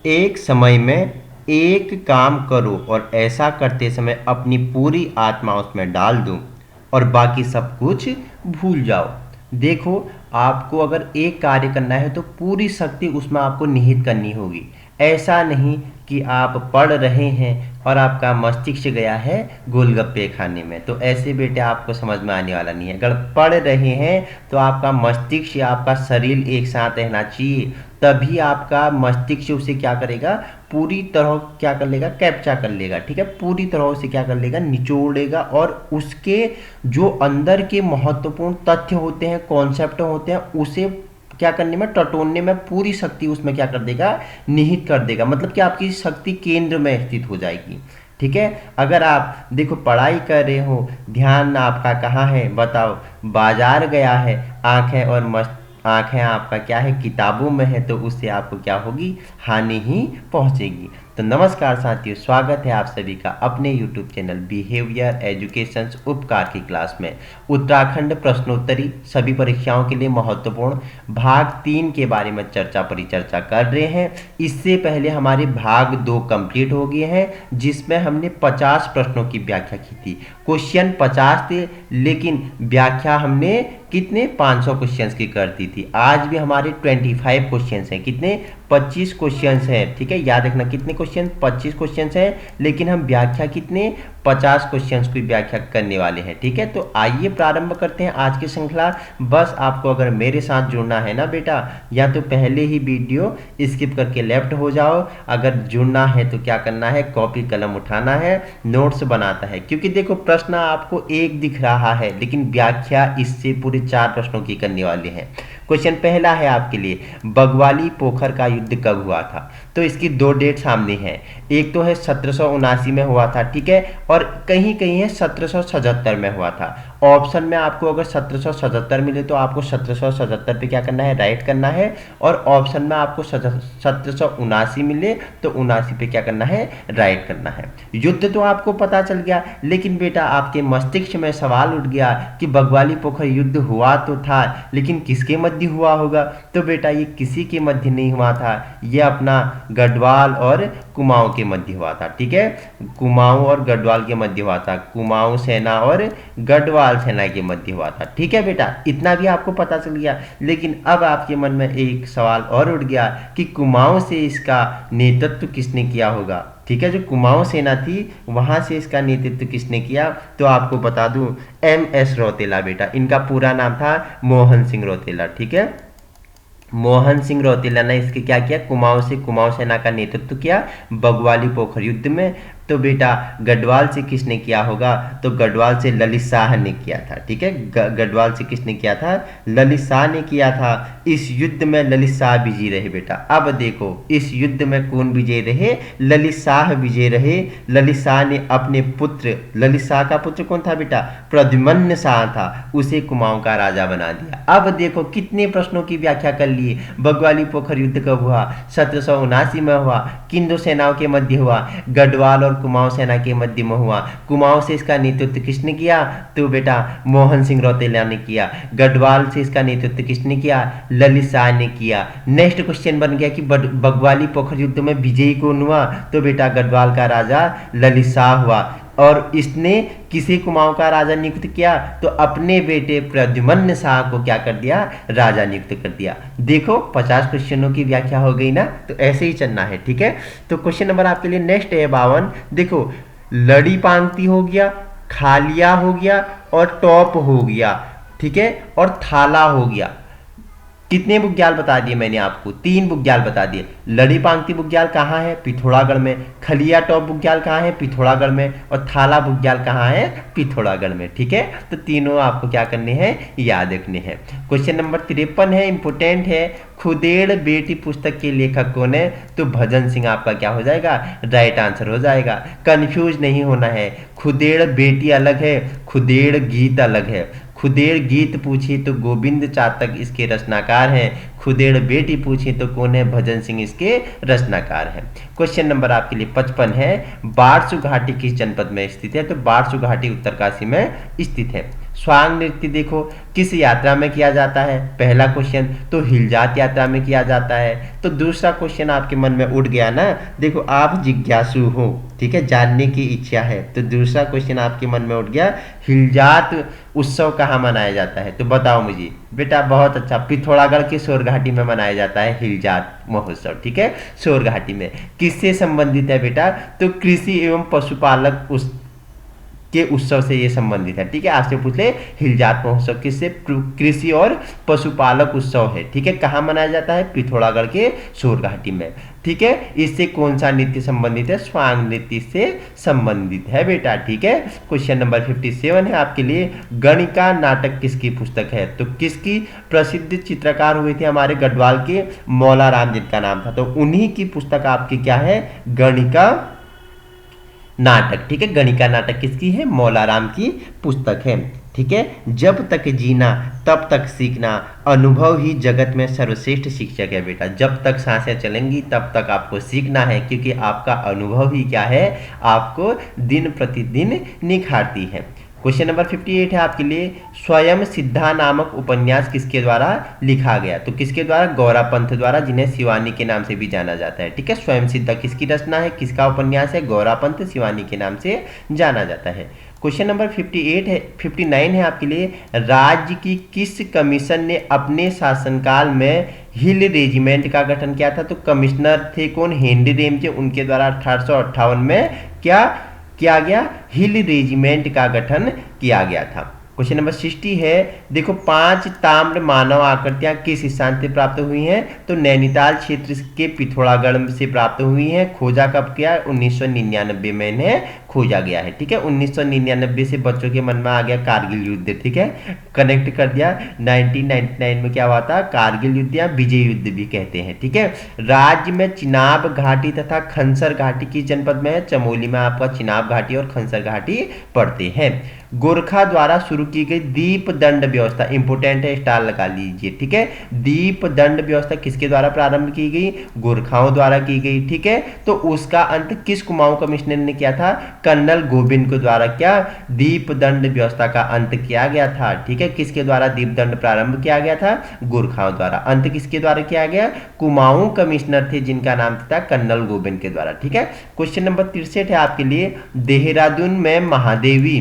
एक समय में एक काम करो और ऐसा करते समय अपनी पूरी आत्मा उसमें डाल दो और बाकी सब कुछ भूल जाओ। देखो, आपको अगर एक कार्य करना है तो पूरी शक्ति उसमें आपको निहित करनी होगी। ऐसा नहीं कि आप पढ़ रहे हैं और आपका मस्तिष्क गया है गोलगप्पे खाने में, तो ऐसे बेटे आपको समझ में आने वाला नहीं है। अगर पढ़ रहे हैं तो आपका मस्तिष्क या आपका शरीर एक साथ रहना चाहिए, तभी आपका मस्तिष्क उसे क्या करेगा, पूरी तरह क्या कर लेगा, कैप्चा कर लेगा। ठीक है, पूरी तरह उसे क्या कर लेगा, निचोड़ेगा और उसके जो अंदर के महत्वपूर्ण तथ्य होते हैं, कॉन्सेप्ट होते हैं, उसे क्या करने में, टटोलने में पूरी शक्ति उसमें क्या कर देगा, निहित कर देगा। मतलब कि आपकी शक्ति केंद्र में स्थित हो जाएगी। ठीक है, अगर आप देखो पढ़ाई कर रहे हो, ध्यान आपका कहाँ है बताओ, बाजार गया है, आंखें आपका क्या है, किताबों में है, तो उससे आपको क्या होगी, हानि ही पहुंचेगी। तो नमस्कार साथियों, स्वागत है आप सभी का अपने यूट्यूब चैनल बिहेवियर एजुकेशन उपकार की क्लास में। उत्तराखंड प्रश्नोत्तरी सभी परीक्षाओं के लिए महत्वपूर्ण भाग 3 के बारे में परिचर्चा कर रहे हैं। इससे पहले हमारे भाग 2 कंप्लीट हो गए हैं, जिसमें हमने 50 प्रश्नों की व्याख्या की थी। क्वेश्चन 50 थे, लेकिन व्याख्या हमने कितने, 500 क्वेश्चंस की करती थी। आज भी हमारे 25 क्वेश्चंस हैं, कितने, 25 क्वेश्चंस हैं। ठीक है, याद रखना कितने क्वेश्चन, 25 क्वेश्चंस हैं, लेकिन हम व्याख्या कितने, 50 क्वेश्चंस की व्याख्या करने वाले हैं। ठीक है, तो आइए प्रारंभ करते हैं आज की श्रृंखला। बस आपको अगर मेरे साथ जुड़ना है ना बेटा, या तो पहले ही वीडियो स्किप करके लेफ्ट हो जाओ, अगर जुड़ना है तो क्या करना है, कॉपी कलम उठाना है, नोट्स बनाता है। क्योंकि देखो प्रश्न आपको एक दिख रहा है, लेकिन व्याख्या इससे पूरे 4 प्रश्नों की करने वाले हैं। क्वेश्चन पहला है आपके लिए, बगवाली पोखर का युद्ध कब हुआ था? तो इसकी 2 डेट सामने हैं, एक तो है 1779 में हुआ था, ठीक है, और कहीं कहीं है 1777 में हुआ था। ऑप्शन में आपको अगर 1777 मिले तो आपको 1777 पे क्या करना है, राइट करना है, और ऑप्शन में आपको 1779 मिले तो 79 पे क्या करना है, राइट करना है। युद्ध तो आपको पता चल गया, लेकिन बेटा आपके मस्तिष्क में सवाल उठ गया कि बगवाली पोखर युद्ध हुआ तो था, लेकिन किसके मध्य हुआ होगा? तो बेटा ये किसी के मध्य नहीं हुआ था, ये अपना गढ़वाल और कुमाऊं के मध्य हुआ था। ठीक है, कुमाऊं और गढ़वाल के मध्य हुआ था, कुमाऊं सेना और गढ़वाल सेना के मध्य हुआ था। ठीक है बेटा, इतना भी आपको पता चल गया। लेकिन अब आपके मन में एक सवाल और उठ गया कि कुमाऊं से इसका नेतृत्व किसने किया होगा? ठीक है, जो कुमाऊं सेना थी वहां से इसका नेतृत्व किसने किया? तो आपको बता दूं, MS रौतेला बेटा, इनका पूरा नाम था मोहन सिंह रौतेला। ठीक है, मोहन सिंह रौतेला ने इसके क्या किया, कुमाऊं सेना का नेतृत्व किया बगवाली पोखर युद्ध में। तो बेटा गढ़वाल से किसने किया होगा? तो गढ़वाल से ललित शाह ने किया था। ठीक है, गढ़वाल से किसने किया था? ललित शाह ने किया था। इस युद्ध में ललित शाह विजयी रहे बेटा। अब देखो इस युद्ध में कौन विजयी रहे? ललित शाह विजयी रहे। ललित शाह ने अपने पुत्र, ललित शाह का पुत्र कौन था बेटा? प्रद्युम्न शाह था, उसे कुमाऊं का राजा बना दिया। अब देखो कितने प्रश्नों की व्याख्या कर लिए। बगवाली पोखर युद्ध कब हुआ? 1779 में हुआ। किन दो सेनाओं के मध्य हुआ? गढ़वाल और कुमाऊं सेना के मध्य में हुआ। कुमाऊं से इसका नेतृत्व किसने किया? तो बेटा मोहन सिंह रौतेला ने किया। गढ़वाल से इसका नेतृत्व किसने किया? ललित शाह ने किया। नेक्स्ट क्वेश्चन बन गया कि बगवाली पोखर युद्ध में विजयी कौन हुआ? तो बेटा गढ़वाल का राजा ललित शाह हुआ। और इसने किसे कुमाऊं का राजा नियुक्त किया? तो अपने बेटे प्रद्युम्न शाह को क्या कर दिया? राजा नियुक्त कर दिया। देखो 50 क्वेश्चनों की व्याख्या हो गई ना, तो ऐसे ही चलना है। ठीक है, तो क्वेश्चन नंबर आपके लिए नेक्स्ट है 52। देखो लड़ी पांगती हो गया, खालिया हो गया और टॉप हो गया। ठीक है, और थाला हो गया। कितने बुग्याल बता दिए मैंने आपको? 3 बुग्याल बता दिए। लड़ी पांगती बुग्याल कहाँ है? पिथौरागढ़ में। खलिया टॉप बुग्याल कहाँ है? पिथौरागढ़ में। और थाला बुग्याल कहाँ है? पिथौरागढ़ में। ठीक है, तो तीनों आपको क्या करने हैं? याद रखने हैं। क्वेश्चन नंबर 53 है, इंपोर्टेंट है। खुदेड़ बेटी पुस्तक के लेखक कौन है? तो भजन सिंह आपका क्या हो जाएगा? राइट आंसर हो जाएगा। कंफ्यूज नहीं होना है, खुदेड़ बेटी अलग है, खुदेड़ गीत अलग है। खुदेड़ गीत पूछी तो गोविंद चातक इसके रचनाकार हैं, खुदेड़ बेटी पूछी तो कौन है? भजन सिंह इसके रचनाकार हैं। क्वेश्चन नंबर आपके लिए 55 है, बारसू घाटी किस जनपद में स्थित है? तो बारसू घाटी उत्तरकाशी में स्थित है। स्वांग नृत्य देखो किस यात्रा में किया जाता है, पहला क्वेश्चन तो हिलजात यात्रा में किया जाता है। तो दूसरा क्वेश्चन आपके मन में उठ गया ना, देखो आप जिज्ञासु हो, ठीक है, जानने की इच्छा है, तो दूसरा क्वेश्चन आपके मन में उठ गया, हिलजात उत्सव कहाँ मनाया जाता है, तो बताओ मुझे। बेटा बहुत अच्छा, पिथौरागढ़ के शोर घाटी में मनाया जाता है हिलजात महोत्सव, ठीक है, शोर घाटी में। किससे संबंधित है बेटा, तो कृषि एवं पशुपालक के उत्सव से ये संबंधित है, ठीक है। आपसे पूछ ले हिलजात महोत्सव किससे, कृषि और पशुपालक उत्सव है, ठीक है। कहाँ मनाया जाता है, पिथौरागढ़ के शोर घाटी में, ठीक है। इससे कौन सा नृत्य संबंधित है, स्वांग नृत्य से संबंधित है बेटा, ठीक है। क्वेश्चन नंबर 57 है आपके लिए, गणिका नाटक किसकी पुस्तक है, तो किसकी प्रसिद्ध चित्रकार हुए थे हमारे गढ़वाल के मौला राम, जिनका नाम था, तो उन्हीं की पुस्तक आपकी क्या है, गणिका नाटक, ठीक है। गणिका नाटक किसकी है, मौलाराम की पुस्तक है, ठीक है। जब तक जीना तब तक सीखना, अनुभव ही जगत में सर्वश्रेष्ठ शिक्षक है बेटा। जब तक सांसें चलेंगी तब तक आपको सीखना है, क्योंकि आपका अनुभव ही क्या है, आपको दिन प्रतिदिन निखारती है। क्वेश्चन नंबर 58 है आपके लिए, स्वयं सिद्धा नामक उपन्यास किसके द्वारा लिखा गया, तो किसके द्वारा, गौरा पंथ द्वारा, जिन्हें शिवानी के नाम से भी जाना जाता है, ठीक है। स्वयं सिद्धा किसकी रचना है, किसका उपन्यास है, गौरा पंथ, शिवानी के नाम से जाना जाता है। क्वेश्चन नंबर 59 है आपके लिए, राज्य की किस कमीशन ने अपने शासनकाल में हिल रेजिमेंट का गठन किया था, तो कमिश्नर थे कौन, हेनरी रेमजे, उनके द्वारा 1858 में क्या किया गया, हिल रेजिमेंट का गठन किया गया था। क्वेश्चन नंबर 60 है, देखो 5 ताम्र मानव आकृतियां किस स्थान से प्राप्त हुई हैं, तो नैनीताल क्षेत्र के पिथौरागढ़ से प्राप्त हुई हैं। खोजा कब किया, 1999 में इन्हें खोजा गया है, ठीक है। 1999 से बच्चों के मन में आ गया कारगिल युद्ध, ठीक है, कनेक्ट कर दिया। 1999 में क्या हुआ था, कारगिल युद्ध या विजय युद्ध भी कहते हैं, ठीक है। राज्य में चिनाब घाटी तथा खनसर घाटी किस जनपद में है, चमोली में आपका चिनाब घाटी और खनसर घाटी पड़ते हैं। गोरखा द्वारा शुरू की गई दीप दंड व्यवस्था, इंपोर्टेंट है, स्टार लगा लीजिए, ठीक है। दीप दंड व्यवस्था किसके द्वारा प्रारंभ की गई, गोरखाओं द्वारा की गई, ठीक है। तो उसका अंत किस कुमाऊं कमिश्नर ने किया था, कर्नल गोविंद के द्वारा क्या दीप दंड व्यवस्था का अंत किया गया था, ठीक है। किसके द्वारा दीप दंड प्रारंभ किया गया था, गोरखाओं द्वारा। अंत किसके द्वारा किया गया, कुमाऊं कमिश्नर थे जिनका नाम था कर्नल गोविंद के द्वारा, ठीक है। क्वेश्चन नंबर 63 है आपके लिए, देहरादून में महादेवी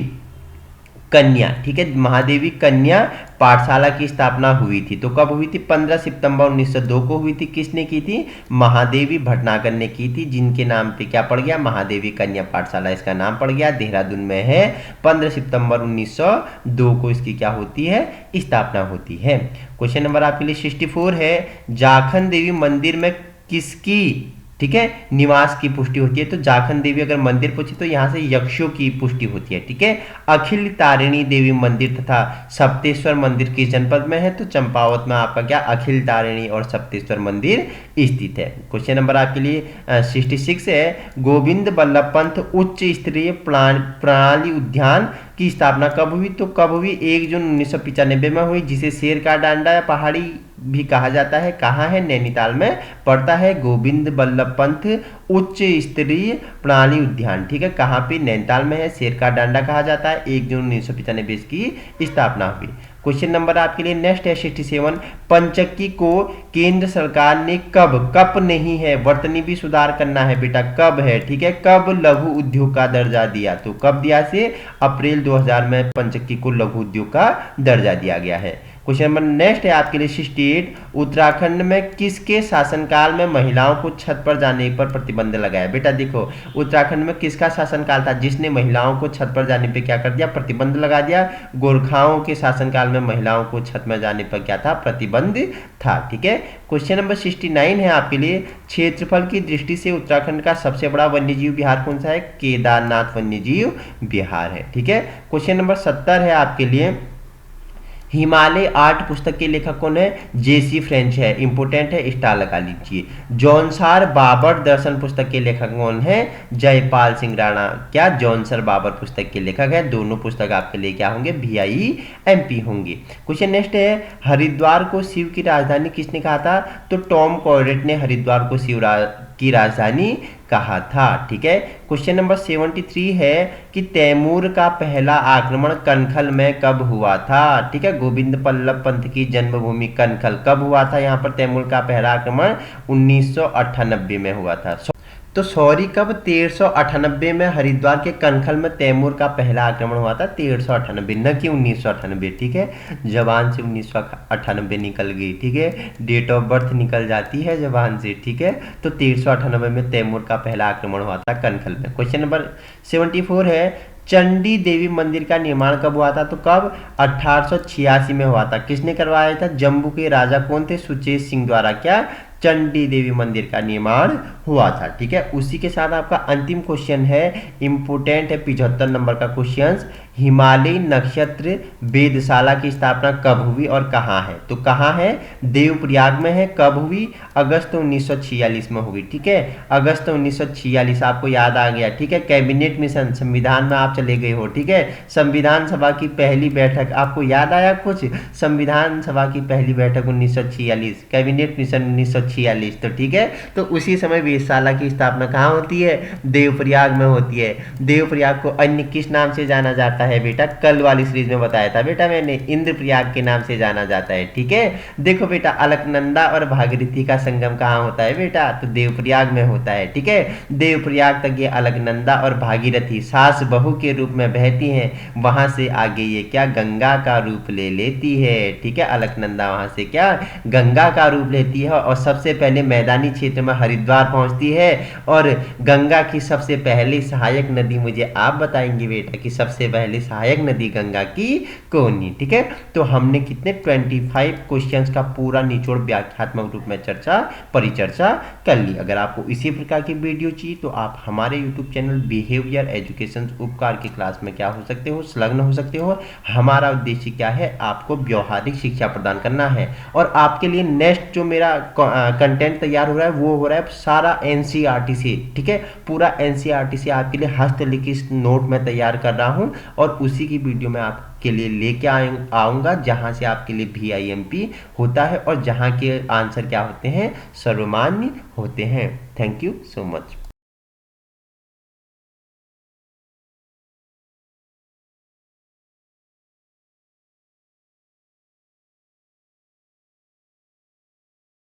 कन्या, ठीक है, महादेवी कन्या पाठशाला की स्थापना हुई थी, तो कब हुई थी, 15 सितंबर 1902 को हुई थी। किसने की थी, महादेवी भटनागर ने की थी, जिनके नाम पे क्या पड़ गया, महादेवी कन्या पाठशाला इसका नाम पड़ गया, देहरादून में है। 15 सितंबर 1902 को इसकी क्या होती है, स्थापना होती है। क्वेश्चन नंबर आपके लिए 64 है, जाखन देवी मंदिर में किसकी, ठीक है, निवास की पुष्टि होती है, तो जाखन देवी अगर मंदिर पूछे तो यहाँ से यक्षों की पुष्टि होती है, ठीक है। अखिल तारिणी देवी मंदिर तथा सप्तेश्वर मंदिर किस जनपद में है, तो चंपावत में आपका क्या अखिल तारिणी और सप्तेश्वर मंदिर स्थित है। क्वेश्चन नंबर आपके लिए 66 है, गोविंद बल्लभ पंत उच्च स्तरीय प्रणाली उद्यान की स्थापना कब हुई, तो कब हुई, 1 जून 1995 में हुई, जिसे शेर का डांडा या पहाड़ी भी कहा जाता है। कहाँ है, नैनीताल में पड़ता है गोविंद बल्लभ पंत उच्च स्तरीय प्रणाली उद्यान, ठीक है। कहाँ पे, नैनीताल में है, शेर का डांडा कहा जाता है। 1 जून 1995 की स्थापना हुई। क्वेश्चन नंबर आपके लिए नेक्स्ट है 67, पंचक्की को केंद्र सरकार ने कब नहीं है, वर्तनी भी सुधार करना है बेटा, कब है, ठीक है, कब लघु उद्योग का दर्जा दिया, तो कब दिया से अप्रैल 2000 में पंचक्की को लघु उद्योग का दर्जा दिया गया है। क्वेश्चन नंबर नेक्स्ट है आपके लिए 68, उत्तराखंड में किसके शासनकाल में महिलाओं को छत पर जाने पर प्रतिबंध लगाया, बेटा देखो उत्तराखंड में किसका शासनकाल था, जिसने महिलाओं को छत पर जाने पे क्या कर दिया, प्रतिबंध लगा दिया। गोरखाओं के शासनकाल में महिलाओं को छत में जाने पर क्या था, प्रतिबंध था, ठीक है। क्वेश्चन नंबर 69 है आपके लिए, क्षेत्रफल की दृष्टि से उत्तराखंड का सबसे बड़ा वन्यजीव विहार कौन सा है, केदारनाथ वन्यजीव विहार है, ठीक है। क्वेश्चन नंबर 70 है आपके लिए, हिमालय 8 पुस्तक के लेखक कौन है, जेसी फ्रेंच है, इंपोर्टेंट है, स्टार लगा लीजिए। जौनसार बाबर दर्शन पुस्तक के लेखक कौन है, जयपाल सिंह राणा, क्या जौनसर बाबर पुस्तक के लेखक है। दोनों पुस्तक आपके लिए क्या होंगे, VIEMP होंगे। क्वेश्चन नेक्स्ट है, हरिद्वार को शिव की राजधानी किसने कहा था, तो टॉम कॉर्डेट ने हरिद्वार को शिव की राजधानी कहा था। ठीक है, क्वेश्चन नंबर 73 है कि तैमूर का पहला आक्रमण कनखल में कब हुआ था। ठीक है, गोविंद बल्लभ पंत की जन्मभूमि कनखल कब हुआ था। यहाँ पर तैमूर का पहला आक्रमण 1998 में हुआ था। तो सॉरी, कब 1398 में हरिद्वार के कनखल में तैमूर का पहला आक्रमण हुआ था, 1398, न कि 1998। ठीक है, जबान से 1998 निकल गई। ठीक है, डेट ऑफ बर्थ निकल जाती है जबान से। ठीक है, तो 1398 में तैमूर का पहला आक्रमण हुआ था कनखल में। क्वेश्चन नंबर 74 है चंडी देवी मंदिर का निर्माण कब हुआ था। तो कब, 1886 में हुआ था। किसने करवाया था, जम्मू के राजा कौन थे, सुचेत सिंह द्वारा क्या चंडी देवी मंदिर का निर्माण हुआ था। ठीक है, उसी के साथ आपका अंतिम क्वेश्चन है, इंपोर्टेंट है, 75 नंबर का क्वेश्चन, हिमालय नक्षत्र वेधशाला की स्थापना कब हुई और कहाँ है। तो कहाँ है, देवप्रयाग में है। कब हुई, अगस्त 1946 में हुई। ठीक है, अगस्त 1946, आपको याद आ गया। ठीक है, कैबिनेट मिशन, संविधान में आप चले गए हो। ठीक है, संविधान सभा की पहली बैठक, आपको याद आया कुछ, संविधान सभा की पहली बैठक 1946, कैबिनेट मिशन 1946। तो ठीक है, तो उसी समय वेधशाला की स्थापना कहाँ होती है, देवप्रयाग में होती है। देवप्रयाग को अन्य किस नाम से जाना जाता है बेटा, कल वाली सीरीज में बताया था बेटा मैंने, इंद्रप्रयाग के नाम से जाना जाता है। ठीक है, देखो बेटा, अलकनंदा और भागीरथी का संगम कहाँ होता है बेटा, तो देवप्रयाग में होता है। ठीक है, देवप्रयाग तक ये अलकनंदा और भागीरथी सास बहू के रूप में बहती हैं, वहां से आगे ये क्या गंगा का रूप ले लेती है। ठीक है, अलकनंदा वहां से क्या गंगा का रूप लेती है और सबसे पहले मैदानी क्षेत्र में हरिद्वार पहुंचती है। और गंगा की सबसे पहली सहायक नदी, मुझे आप बताएंगे बेटा कि सबसे पहले सहायक नदी गंगा की कौन है। ठीक है, तो हमने कितने 25 क्वेश्चंस का पूरा निचोड़ व्याख्यात्मक रूप में परिचर्चा कर ली। अगर आपको इसी प्रकार की वीडियो चाहिए तो आप हमारे यूट्यूब चैनल बिहेवियर एजुकेशन उपकार की क्लास में क्या हो सकते हो, संलग्न हो सकते हो। हमारा उद्देश्य क्या है, आपको व्यवहारिक शिक्षा प्रदान करना है। और आपके लिए नेक्स्ट जो मेरा कंटेंट तैयार हो रहा है वो हो रहा है सारा एनसीईआरटी से। ठीक है, पूरा एनसीईआरटी से आपके लिए हस्तलिखित नोट में तैयार कर रहा हूं और उसी की वीडियो में आपके लिए लेके आऊँगा, जहां से आपके लिए VIMP होता है और जहां के आंसर क्या होते हैं, सर्वमान्य होते हैं। Thank you so much.